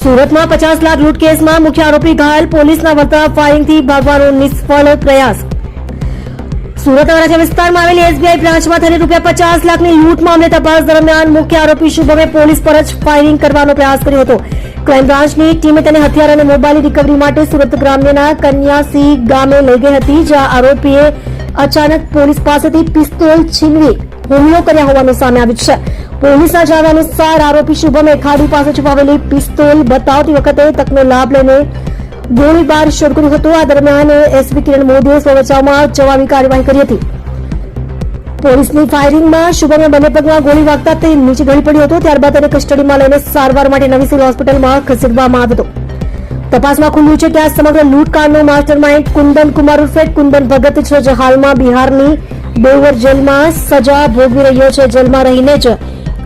સુરતમાં 50 લાખ લૂંટ કેસમાં મુખ્ય આરોપી ઘાયલ, પોલીસના વળતા ફાયરિંગથી ભાગવાનો નિષ્ફળ પ્રયાસ। સુરતના વરાછા વિસ્તારમાં આવેલી એસબીઆઈ બ્રાન્ચમાં થયેલી ₹50 લાખની લૂંટ મામલે તપાસ દરમિયાન મુખ્ય આરોપી શુભમે પોલીસ પર જ ફાયરિંગ કરવાનો પ્રયાસ કર્યો હતો। ક્રાઇમ બ્રાન્ચની ટીમે તેને હથિયાર અને મોબાઈલ રિકવરી માટે સુરત ગ્રામ્યના કન્યાસી ગામે લઈ ગઈ હતી, જ્યાં આરોપીએ અચાનક પોલીસ પાસેથી પિસ્તોલ છીનવી હુમલો કર્યા હોવાનું સામે આવ્યું છે। પોલીસના જણાવ્યા અનુસાર આરોપી શુભમે ખાડી પાસે છુપાવેલી પિસ્તોલ બતાવતી વખતે તકનો લાભ લઈને ગોળીબાર શરૂ કર્યો હતો। આ દરમિયાન એસપી કિરણ મોદીએ સ્વ બચાવમાં જવાબી કાર્યવાહી કરી હતી। પોલીસની ફાયરિંગમાં શુભમે બંને પગમાં ગોળી વાગતા તે નીચે ઢળી પડ્યો હતો। ત્યારબાદ તેને કસ્ટડીમાં લઈને સારવાર માટે નવી સિવિલ હોસ્પિટલમાં ખસેડવામાં આવ્યો હતો। તપાસમાં ખુલ્યું છે કે આ સમગ્ર લૂંટકાંડનો માસ્ટરમાઇન્ડ કુંદન કુમાર ઉર્ફે કુંદન ભગત છે, જે હાલમાં બિહારની બેવર જેલમાં સજા ભોગવી રહ્યો છે। જેલમાં રહીને જ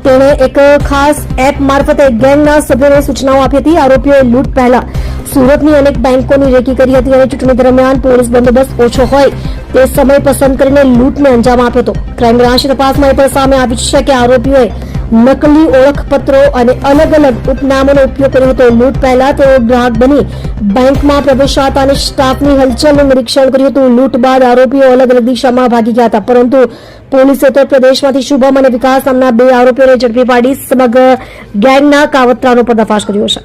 તેણે એક ખાસ એપ મારફતે ગેંગના સભ્યોને સૂચનાઓ આપી હતી। આરોપીઓએ લૂંટ પહેલા સુરતની અનેક બેંકોની રેકી કરી હતી અને ચૂંટણી દરમિયાન પોલીસ બંદોબસ્ત ઓછો હોય તે સમય પસંદ કરીને લૂંટને અંજામ આપ્યો હતો। ક્રાઇમ બ્રાન્ચની તપાસમાં એ પણ સામે આવ્યું છે કે આરોપીઓએ નકલી ઓળખપત્રો અને અલગ અલગ ઉપનામોનો ઉપયોગ કર્યો હતો। લૂંટ પહેલા તેઓ ગ્રાહક બની બેંકમાં પ્રવેશ્યા હતા અને સ્ટાફની હલચલનું નિરીક્ષણ કર્યું હતું। લૂંટ બાદ આરોપીઓ અલગ અલગ દિશામાં ભાગી ગયા હતા, પરંતુ પોલીસે ઉત્તર પ્રદેશમાંથી શુભમ અને વિકાસ નામના 2 આરોપીઓને ઝડપી પાડી સમગ્ર ગેંગના કાવતરાનો પર્દાફાશ કર્યો છે।